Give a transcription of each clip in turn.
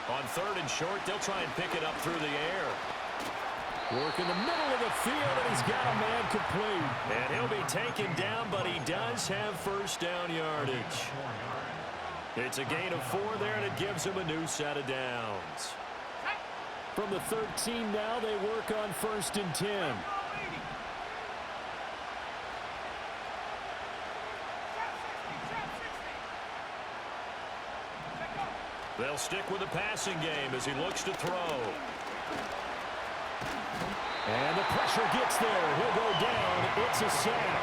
On 3rd and short, they'll try and pick it up through the air. Work in the middle of the field, and he's got a man complete. And he'll be taken down, but he does have first down yardage. It's a gain of 4 there, and it gives him a new set of downs. From the 13 now, they work on 1st and 10. They'll stick with the passing game as he looks to throw. And the pressure gets there. He'll go down. It's a sack.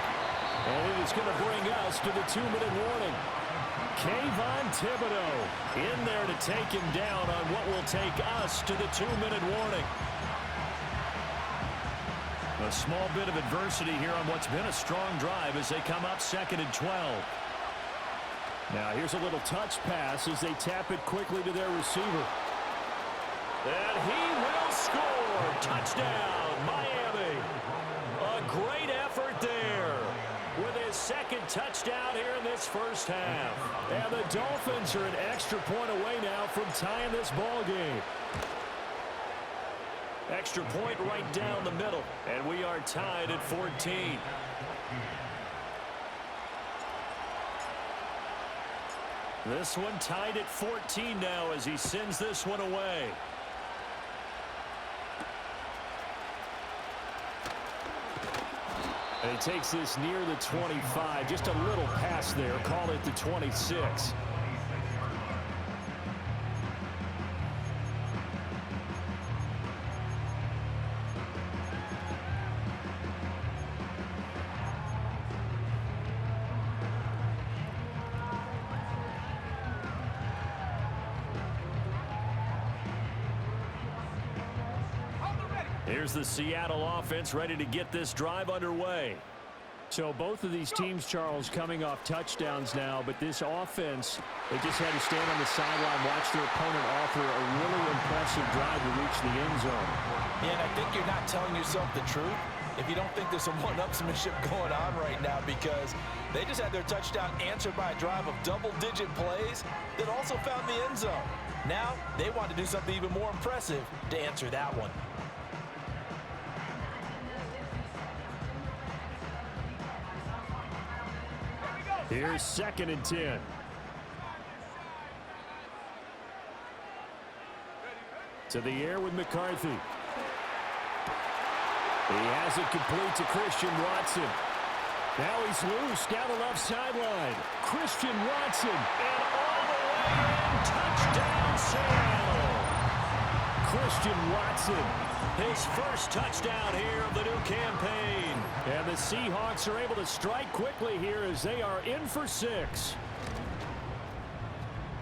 And it is going to bring us to the 2-minute warning. Kayvon Thibodeau in there to take him down on what will take us to the 2-minute warning. A small bit of adversity here on what's been a strong drive as they come up 2nd and 12. Now here's a little touch pass as they tap it quickly to their receiver. And he will score. Touchdown, Miami. A great effort there with his 2nd touchdown here in this first half. And the Dolphins are an extra point away now from tying this ball game. Extra point right down the middle, and we are tied at 14. This one tied at 14 now as he sends this one away. And he takes this near the 25. Just a little pass there. Call it the 26. Here's the Seattle offense ready to get this drive underway. So both of these teams, Charles, coming off touchdowns now, but this offense, they just had to stand on the sideline, watch their opponent offer a really impressive drive to reach the end zone. Yeah, and I think you're not telling yourself the truth if you don't think there's some one-upsmanship going on right now, because they just had their touchdown answered by a drive of double-digit plays that also found the end zone. Now they want to do something even more impressive to answer that one. Here's 2nd and 10. To the air with McCarthy. He has it complete to Christian Watson. Now he's loose down the left sideline. Christian Watson. And all the way in. Touchdown, Seattle. Christian Watson. His first touchdown here of the new campaign. And the Seahawks are able to strike quickly here as they are in for 6.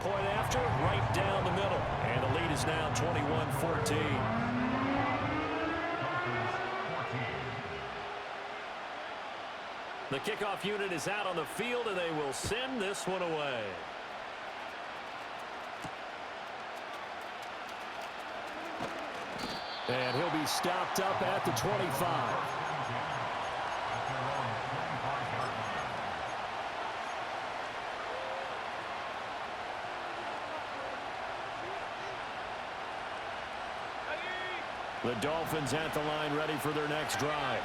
Point after, right down the middle. And the lead is now 21-14. The kickoff unit is out on the field, and they will send this one away. And he'll be stopped up at the 25. The Dolphins at the line ready for their next drive.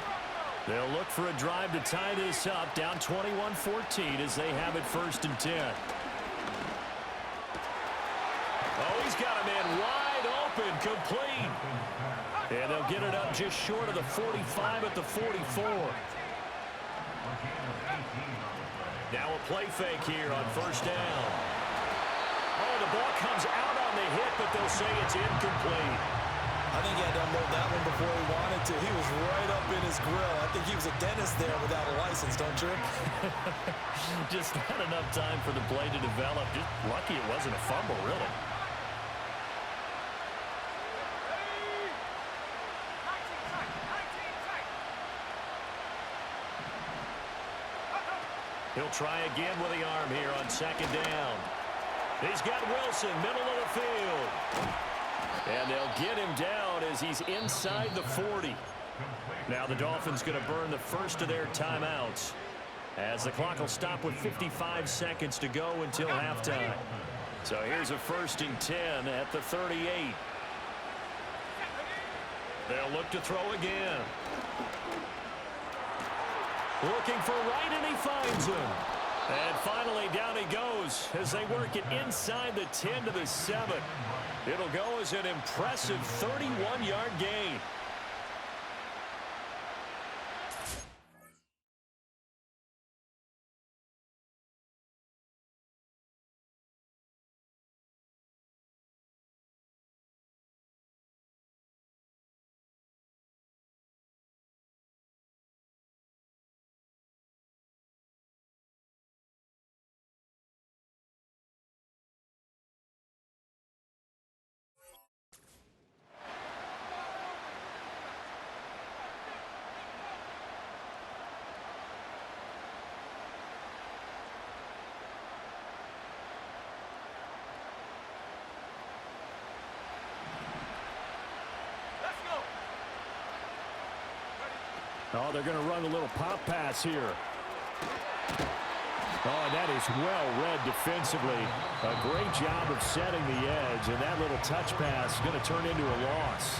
They'll look for a drive to tie this up, down 21-14 as they have it 1st and 10. Oh, he's got a man wide open, complete. And they'll get it up just short of the 45 at the 44. Now a play fake here on 1st down. Oh, the ball comes out on the hit, but they'll say it's incomplete. I think he had to unload that one before he wanted to. He was right up in his grill. I think he was a dentist there without a license, don't you? Just not enough time for the play to develop. Just lucky it wasn't a fumble, really. He'll try again with the arm here on 2nd down. He's got Wilson, middle of the field. And they'll get him down as he's inside the 40. Now the Dolphins going to burn the first of their timeouts as the clock will stop with 55 seconds to go until halftime. So here's a 1st and 10 at the 38. They'll look to throw again. Looking for right, and he finds him. And finally, down he goes as they work it inside the 10 to the 7. It'll go as an impressive 31-yard gain. Oh, they're going to run a little pop pass here. Oh, that is well read defensively. A great job of setting the edge, and that little touch pass is going to turn into a loss.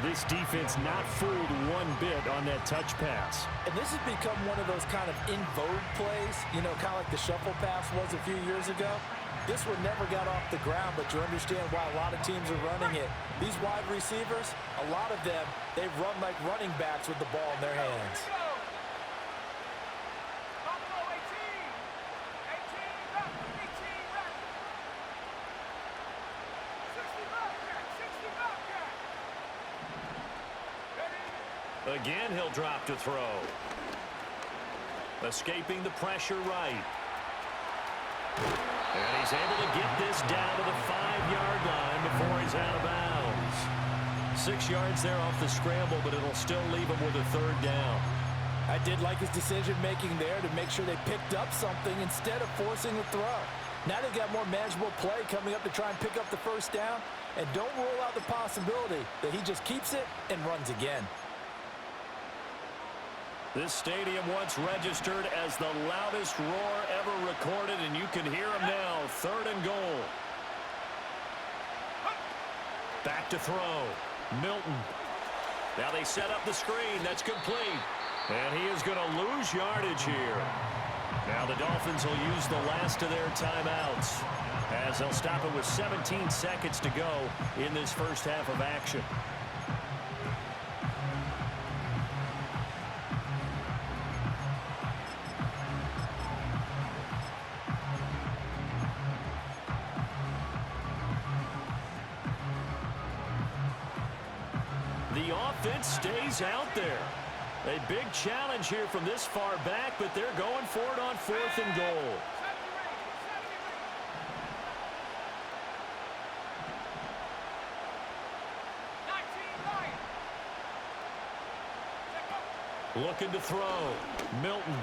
This defense not fooled one bit on that touch pass. And this has become one of those kind of in vogue plays, you know, kind of like the shuffle pass was a few years ago. This one never got off the ground, but you understand why a lot of teams are running it. These wide receivers, a lot of them, they run like running backs with the ball in their hands. Again, he'll drop to throw. Escaping the pressure right. And he's able to get this down to the 5-yard line before he's out of bounds. 6 yards there off the scramble, but it'll still leave him with a 3rd down. I did like his decision-making there to make sure they picked up something instead of forcing a throw. Now they've got more manageable play coming up to try and pick up the 1st down. And don't rule out the possibility that he just keeps it and runs again. This stadium once registered as the loudest roar ever recorded, and you can hear him now. 3rd and goal. Back to throw. Milton. Now they set up the screen. That's complete. And he is going to lose yardage here. Now the Dolphins will use the last of their timeouts as they'll stop it with 17 seconds to go in this first half of action. The offense stays out there. A big challenge here from this far back, but they're going for it on 4th and goal. Looking to throw. Milton.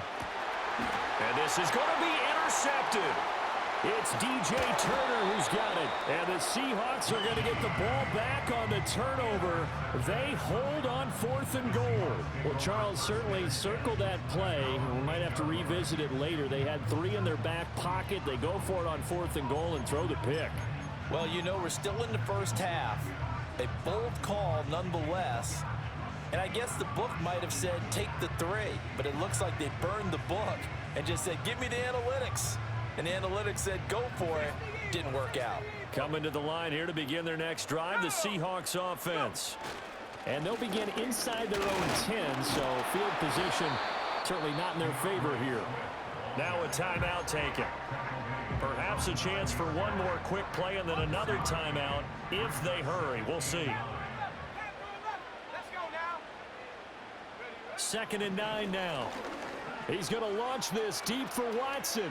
And this is going to be intercepted. It's DJ Turner who's got it. And the Seahawks are going to get the ball back on the turnover. They hold on 4th and goal. Well, Charles certainly circled that play. We might have to revisit it later. They had 3 in their back pocket. They go for it on 4th and goal and throw the pick. Well, you know, we're still in the first half. A bold call nonetheless. And I guess the book might have said take the 3, but it looks like they burned the book and just said give me the analytics. And the analytics said go for it. Didn't work out. Coming to the line here to begin their next drive, the Seahawks offense. And they'll begin inside their own 10, so field position certainly not in their favor here. Now a timeout taken. Perhaps a chance for one more quick play and then another timeout if they hurry. We'll see. 2nd and 9 now. He's going to launch this deep for Watson.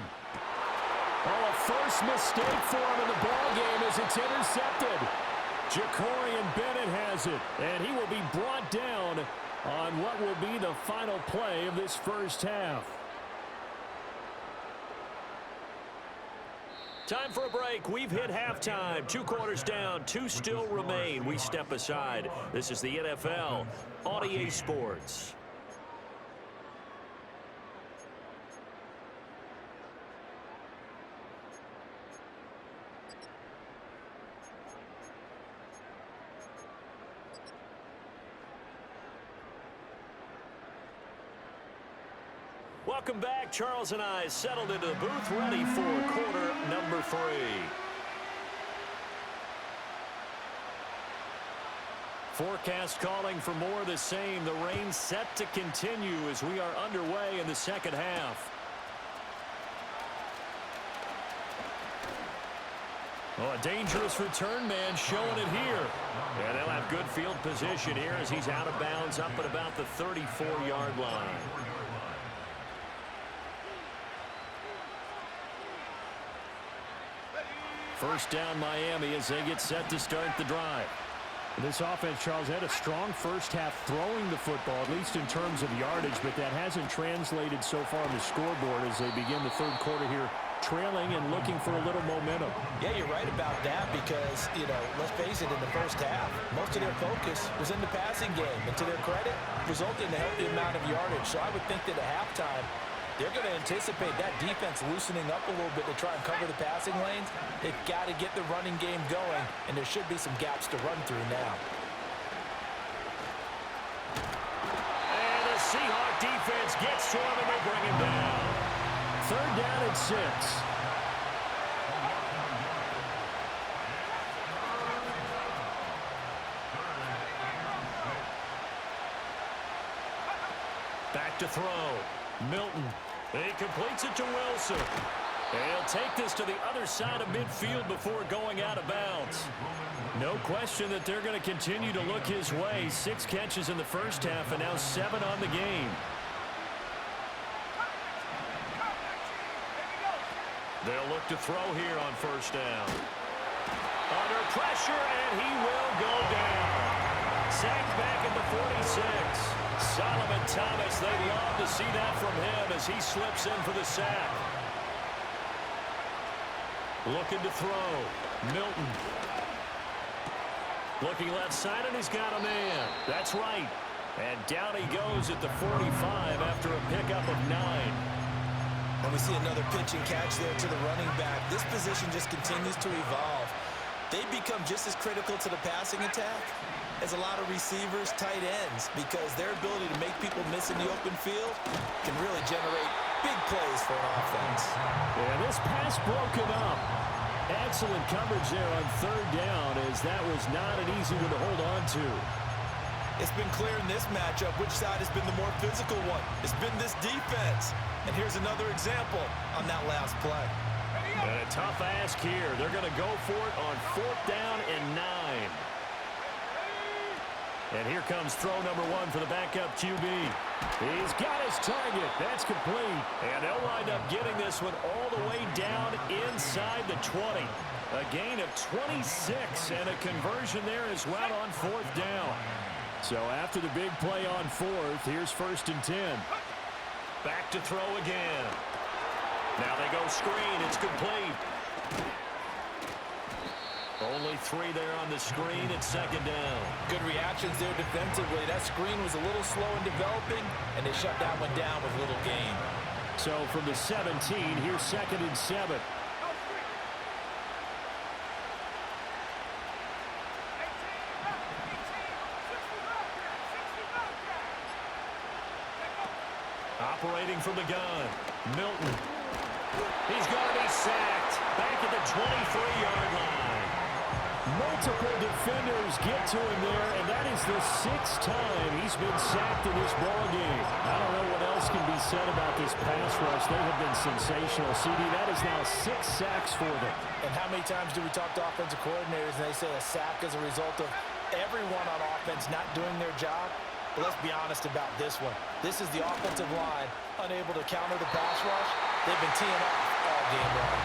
Oh, a first mistake for him in the ballgame as it's intercepted. Jacorian Bennett has it, and he will be brought down on what will be the final play of this first half. Time for a break. We've hit halftime. 2 quarters down, 2 still remain. We step aside. This is the NFL on EA Sports. Welcome back. Charles and I settled into the booth, ready for quarter number 3. Forecast calling for more of the same. The rain set to continue as we are underway in the second half. Oh, a dangerous return man showing it here. And they'll have good field position here as he's out of bounds up at about the 34-yard line. First down Miami as they get set to start the drive. This offense, Charles, had a strong first half throwing the football, at least in terms of yardage, but that hasn't translated so far on the scoreboard as they begin the third quarter here, trailing and looking for a little momentum. Yeah, you're right about that because, let's face it, in the first half, most of their focus was in the passing game. And to their credit, resulted in a healthy amount of yardage. So I would think that at halftime, they're going to anticipate that defense loosening up a little bit to try and cover the passing lanes. They've got to get the running game going, and there should be some gaps to run through now. And the Seahawk defense gets to him, and they bring him down. Third down and 6. Back to throw. Milton. He completes it to Wilson. And he'll take this to the other side of midfield before going out of bounds. No question that they're going to continue to look his way. 6 catches in the first half and now 7 on the game. They'll look to throw here on first down. Under pressure, and he will go down. Sacked back at the 46. Solomon Thomas, they love to see that from him as he slips in for the sack. Looking to throw. Milton. Looking left side, and he's got a man. That's right. And down he goes at the 45 after a pickup of 9. And we see another pitch and catch there to the running back. This position just continues to evolve. They become just as critical to the passing attack as a lot of receivers, tight ends, because their ability to make people miss in the open field can really generate big plays for an offense. Yeah, this pass broken up. Excellent coverage there on third down, as that was not an easy one to hold on to. It's been clear in this matchup which side has been the more physical one. It's been this defense. And here's another example on that last play. And a tough ask here. They're going to go for it on 4th down and 9. And here comes throw number 1 for the backup QB. He's got his target. That's complete. And they'll wind up getting this one all the way down inside the 20. A gain of 26 and a conversion there as well on 4th down. So after the big play on 4th, here's 1st and 10. Back to throw again. Now they go screen. It's complete. Only 3 there on the screen at 2nd down. Good reactions there defensively. That screen was a little slow in developing, and they shut that one down with little gain. So from the 17, here's 2nd and 7. Operating from the gun. Milton. He's going to be sacked. Back at the 23-yard line. Multiple defenders get to him there, and that is the 6th time he's been sacked in this ballgame. I don't know what else can be said about this pass rush. They have been sensational. CD, that is now 6 sacks for them. And how many times do we talk to offensive coordinators and they say a sack is a result of everyone on offense not doing their job? But let's be honest about this one. This is the offensive line unable to counter the pass rush. They've been teeing off all game long.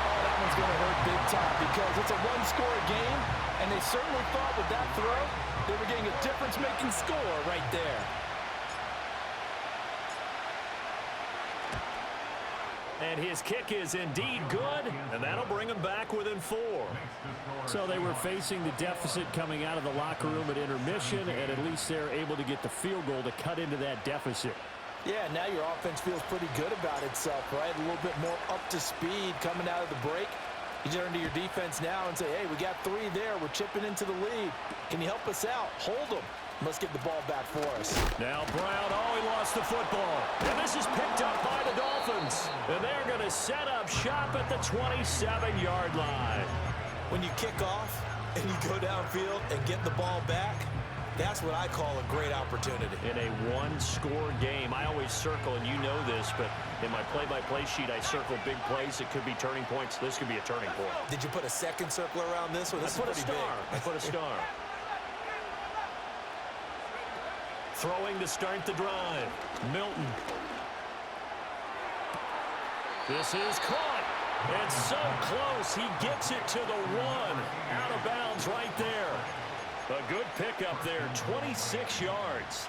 Oh, that one's going to hurt big time because it's a one-score game, and they certainly thought with that throw they were getting a difference-making score right there. And his kick is indeed good, and that'll bring him back within 4. So they were facing the deficit coming out of the locker room at intermission, and at least they're able to get the field goal to cut into that deficit. Yeah, now your offense feels pretty good about itself, right? A little bit more up to speed coming out of the break. You turn to your defense now and say, hey, we got 3 there. We're chipping into the lead. Can you help us out? Hold them. Let's get the ball back for us. Now Brown, oh, he lost the football. And this is picked up by the Dolphins. And they're going to set up shop at the 27-yard line. When you kick off and you go downfield and get the ball back, that's what I call a great opportunity. In a one-score game, I always circle, and you know this, but in my play-by-play sheet, I circle big plays. It could be turning points. This could be a turning point. Did you put a second circle around this one? This I put a star. I put a star. Throwing to start the drive. Milton. This is caught. It's so close. He gets it to the one. Out of bounds right there. A good pickup there, 26 yards.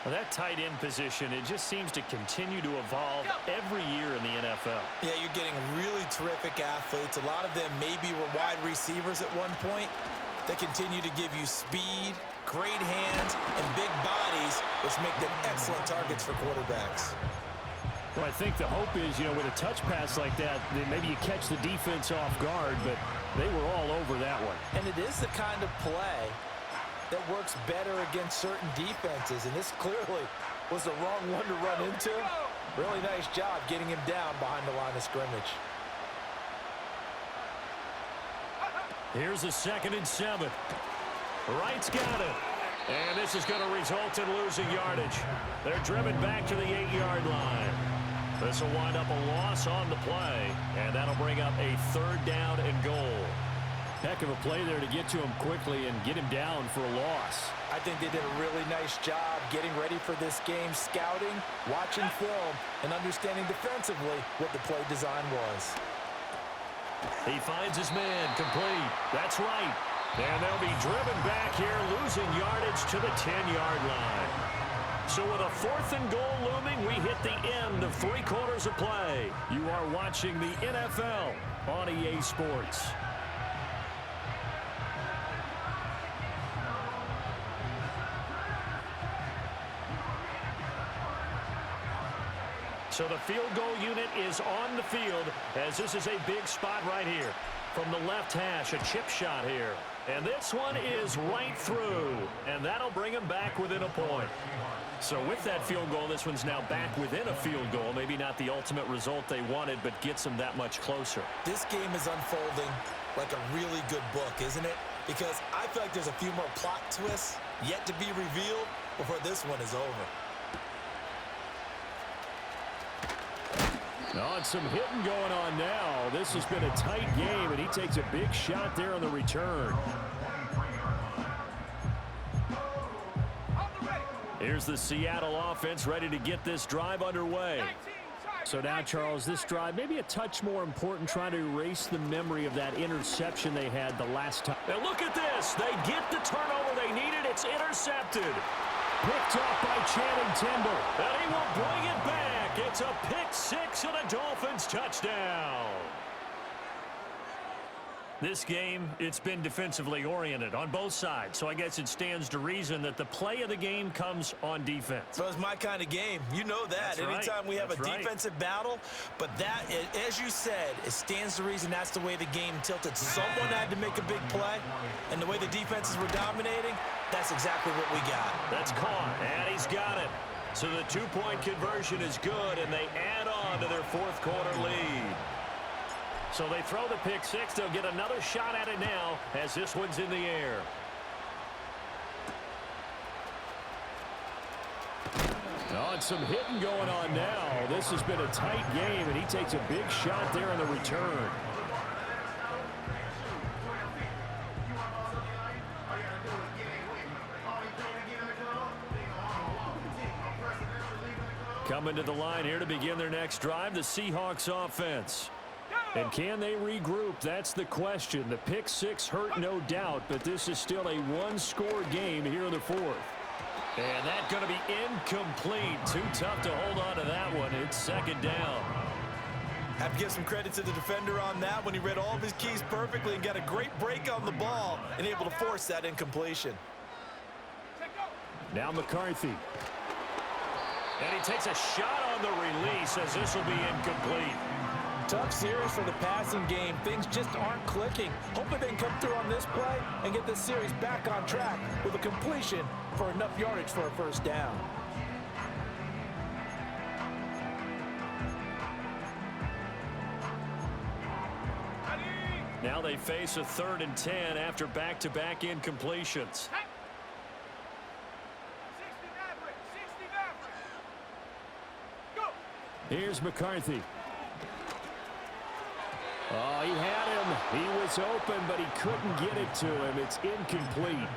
Well, that tight end position, it just seems to continue to evolve every year in the NFL. Yeah, you're getting really terrific athletes. A lot of them maybe were wide receivers at one point. They continue to give you speed, great hands, and big bodies, which make them excellent targets for quarterbacks. Well, I think the hope is, with a touch pass like that, then maybe you catch the defense off guard, but they were all over that one. And it is the kind of play that works better against certain defenses, and this clearly was the wrong one to run into. Really nice job getting him down behind the line of scrimmage. Here's a 2nd and 7. Wright's got it. And this is going to result in losing yardage. They're driven back to the 8-yard line. This will wind up a loss on the play, and that'll bring up a 3rd down and goal. Heck of a play there to get to him quickly and get him down for a loss. I think they did a really nice job getting ready for this game, scouting, watching film, and understanding defensively what the play design was. He finds his man, complete. That's right. And they'll be driven back here, losing yardage to the 10-yard line. So with a 4th and goal looming, we hit the end of 3 quarters of play. You are watching the NFL on EA Sports. So the field goal unit is on the field as this is a big spot right here. From the left hash, a chip shot here. And this one is right through. And that'll bring him back within a point. So with that field goal, this one's now back within a field goal. Maybe not the ultimate result they wanted, but gets them that much closer. This game is unfolding like a really good book, isn't it? Because I feel like there's a few more plot twists yet to be revealed before this one is over. Oh, and some hitting going on now. This has been a tight game, and he takes a big shot there on the return. Here's the Seattle offense ready to get this drive underway. So now, Charles, this drive maybe a touch more important, trying to erase the memory of that interception they had the last time. Now look at this. They get the turnover they needed. It's intercepted. Picked off by Channing Tindall. And he will bring it back. It's a pick 6 and a Dolphins touchdown. This game, it's been defensively oriented on both sides, so I guess it stands to reason that the play of the game comes on defense. So it's my kind of game. You know that. That's anytime right. we have That's a right. defensive battle, but that, as you said, it stands to reason that's the way the game tilted. Someone had to make a big play, and the way the defenses were dominating, that's exactly what we got. That's caught, and he's got it. So the 2-point conversion is good, and they add on to their 4th quarter lead. So they throw the pick 6. They'll get another shot at it now as this one's in the air. Oh, and some hitting going on now. This has been a tight game, and he takes a big shot there on the return. Coming to the line here to begin their next drive, the Seahawks offense. And can they regroup? That's the question. The pick 6 hurt, no doubt, but this is still a 1-score game here in the 4th. And that's going to be incomplete. Too tough to hold on to that one. It's 2nd down. Have to give some credit to the defender on that when he read all of his keys perfectly and got a great break on the ball and able to force that incompletion. Now McCarthy. And he takes a shot on the release as this will be incomplete. Tough series for the passing game. Things just aren't clicking. Hoping they can come through on this play and get this series back on track with a completion for enough yardage for a first down. Now they face a 3rd and 10 after back-to-back incompletions. Here's McCarthy. Oh, he had him. He was open, but he couldn't get it to him. It's incomplete.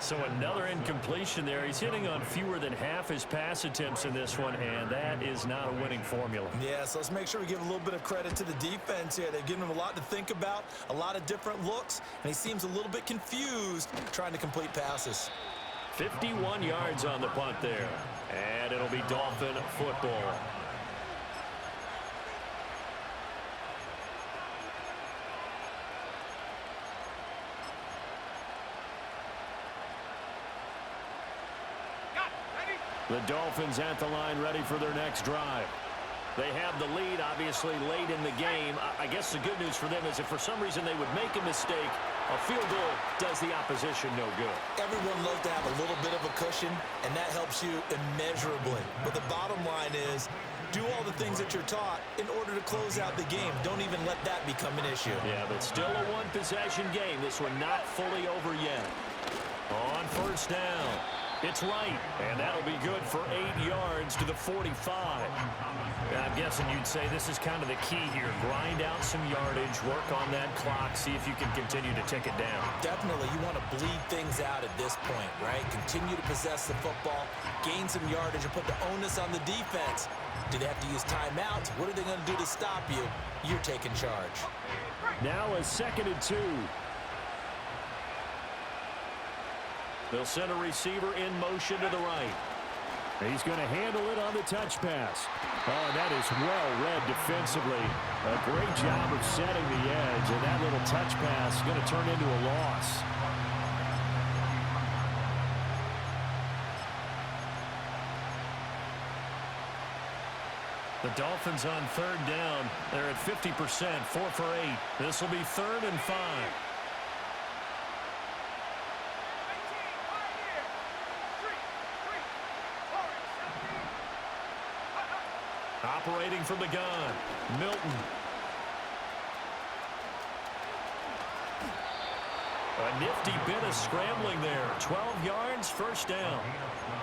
So another incompletion there. He's hitting on fewer than half his pass attempts in this one, and that is not a winning formula. Yeah, so let's make sure we give a little bit of credit to the defense here. They've given him a lot to think about, a lot of different looks, and he seems a little bit confused trying to complete passes. 51 yards on the punt there, and it'll be Dolphin football. The Dolphins at the line ready for their next drive. They have the lead, obviously, late in the game. I guess the good news for them is if for some reason they would make a mistake, a field goal does the opposition no good. Everyone loves to have a little bit of a cushion, and that helps you immeasurably. But the bottom line is, do all the things that you're taught in order to close out the game. Don't even let that become an issue. Yeah, but still a one-possession game. This one not fully over yet. On first down. It's right, and that'll be good for 8 yards to the 45. I'm guessing you'd say this is kind of the key here. Grind out some yardage, work on that clock, see if you can continue to tick it down. Definitely, you want to bleed things out at this point, right? Continue to possess the football, gain some yardage, and put the onus on the defense. Do they have to use timeouts? What are they going to do to stop you? You're taking charge. Now a 2nd and 2. They'll send a receiver in motion to the right. He's going to handle it on the touch pass. Oh, that is well read defensively. A great job of setting the edge, and that little touch pass is going to turn into a loss. The Dolphins on 3rd down. They're at 50%, 4 for 8. This will be 3rd and 5. Operating from the gun, Milton. A nifty bit of scrambling there. 12 yards, first down.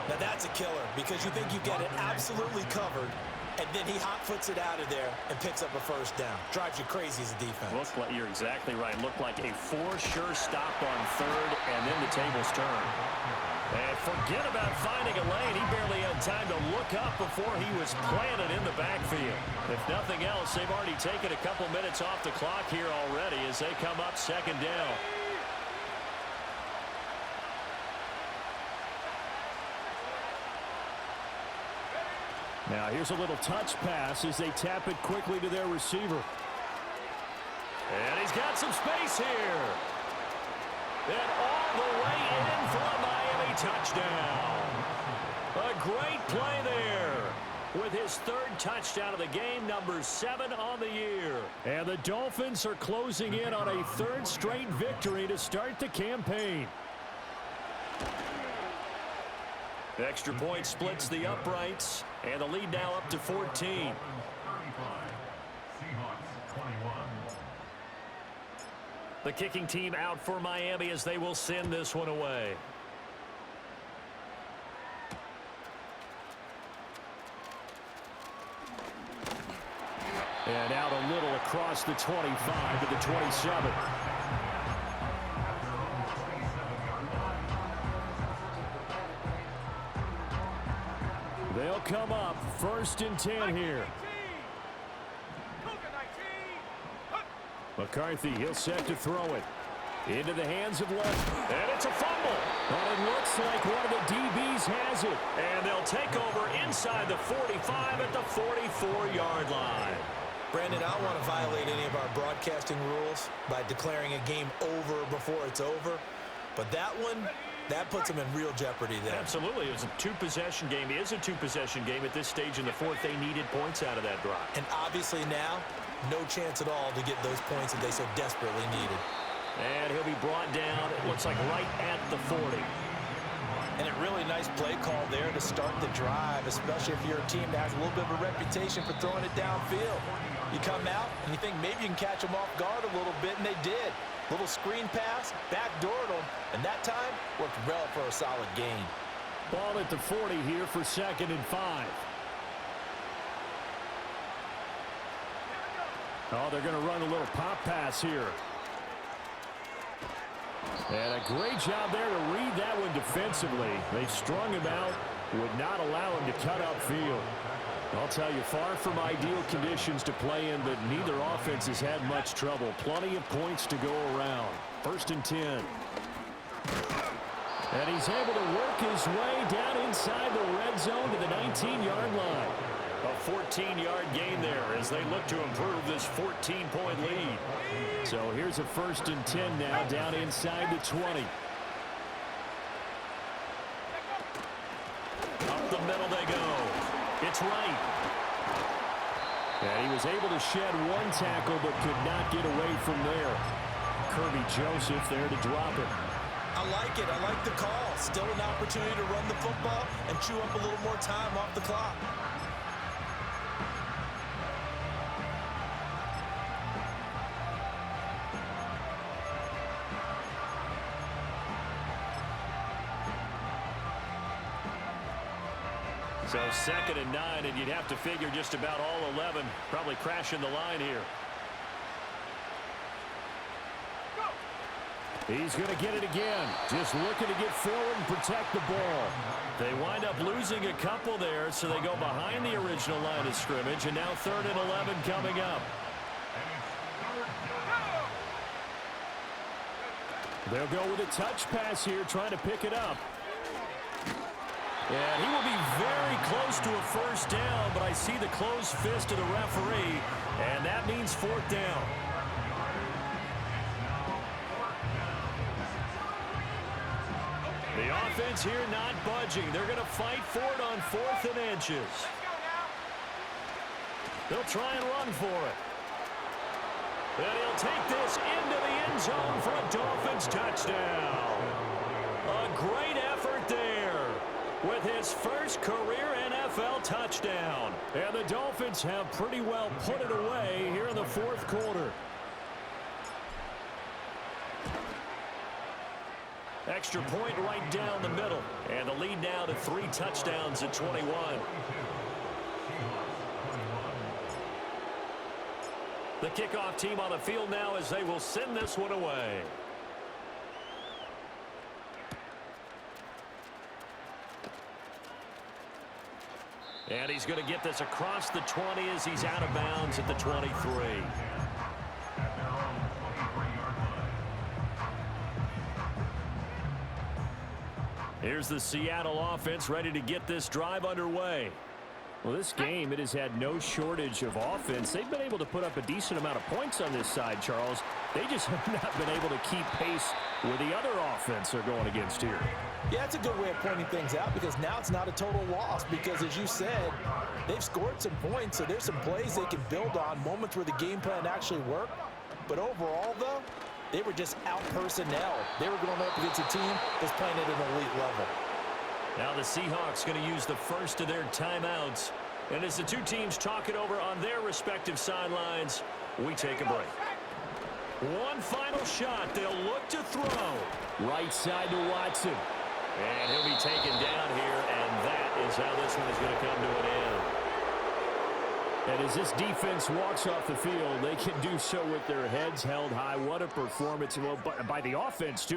Now that's a killer because you think you get it absolutely covered, and then he hot-foots it out of there and picks up a first down. Drives you crazy as a defense. Looks like you're exactly right. Looked like a for-sure stop on 3rd, and then the tables turn. And forget about finding a lane. He barely had time to look up before he was planted in the backfield. If nothing else, they've already taken a couple minutes off the clock here already as they come up 2nd down. Now here's a little touch pass as they tap it quickly to their receiver. And he's got some space here. And all the way in for a Miami touchdown. A great play there with his 3rd touchdown of the game, number 7 on the year. And the Dolphins are closing in on a 3rd straight victory to start the campaign. The extra point splits the uprights, and the lead now up to 14. The kicking team out for Miami as they will send this one away. And out a little across the 25 to the 27. They'll come up 1st and 10 here. McCarthy, he'll set to throw it. Into the hands of left. And it's a fumble. And it looks like one of the DBs has it. And they'll take over inside the 45 at the 44-yard line. Brandon, I don't want to violate any of our broadcasting rules by declaring a game over before it's over. But that one, That puts them in real jeopardy there. Absolutely. It was a two-possession game. It is a two-possession game at this stage in the fourth. They needed points out of that drive. And obviously now, no chance at all to get those points that they so desperately needed. And he'll be brought down, it looks like right at the 40. And a really nice play call there to start the drive, especially if you're a team that has a little bit of a reputation for throwing it downfield. You come out and you think maybe you can catch them off guard a little bit, and they did. Little screen pass, backdoored them, and that time worked well for a solid gain. Ball at the 40 here for 2nd and 5. Oh, they're going to run a little pop pass here. And a great job there to read that one defensively. They strung him out, would not allow him to cut upfield. I'll tell you, far from ideal conditions to play in, but neither offense has had much trouble. Plenty of points to go around. 1st and 10. And he's able to work his way down inside the red zone to the 19-yard line. A 14-yard gain there as they look to improve this 14-point lead. So here's a 1st and 10 now down inside the 20. Up the middle they go. It's right. And he was able to shed one tackle but could not get away from there. Kirby Joseph there to drop it. I like it. I like the call. Still an opportunity to run the football and chew up a little more time off the clock. So 2nd and 9, and you'd have to figure just about all 11 probably crashing the line here. He's going to get it again. Just looking to get forward and protect the ball. They wind up losing a couple there, so they go behind the original line of scrimmage, and now 3rd and 11 coming up. They'll go with a touch pass here, trying to pick it up. And he will be very close to a 1st down, but I see the closed fist of the referee, and that means 4th down. The offense here not budging. They're going to fight for it on 4th and inches. They'll try and run for it. And he'll take this into the end zone for a Dolphins touchdown. A great effort there with his first career NFL touchdown. And the Dolphins have pretty well put it away here in the 4th quarter. Extra point right down the middle. And the lead now to 3 touchdowns at 21. The kickoff team on the field now as they will send this one away. And he's going to get this across the 20 as he's out of bounds at the 23. Here's the Seattle offense ready to get this drive underway. Well, this game, it has had no shortage of offense. They've been able to put up a decent amount of points on this side, Charles. They just have not been able to keep pace with the other offense they're going against here. Yeah, it's a good way of pointing things out because now it's not a total loss because, as you said, they've scored some points, so there's some plays they can build on, moments where the game plan actually worked. But overall, though, they were just out-personnel. They were going up against a team that's playing at an elite level. Now the Seahawks going to use the first of their timeouts. And as the two teams talk it over on their respective sidelines, we take a break. One final shot. They'll look to throw. Right side to Watson. And he'll be taken down here, and that is how this one is going to come to an end. And as this defense walks off the field, they can do so with their heads held high. What a performance by the offense, too.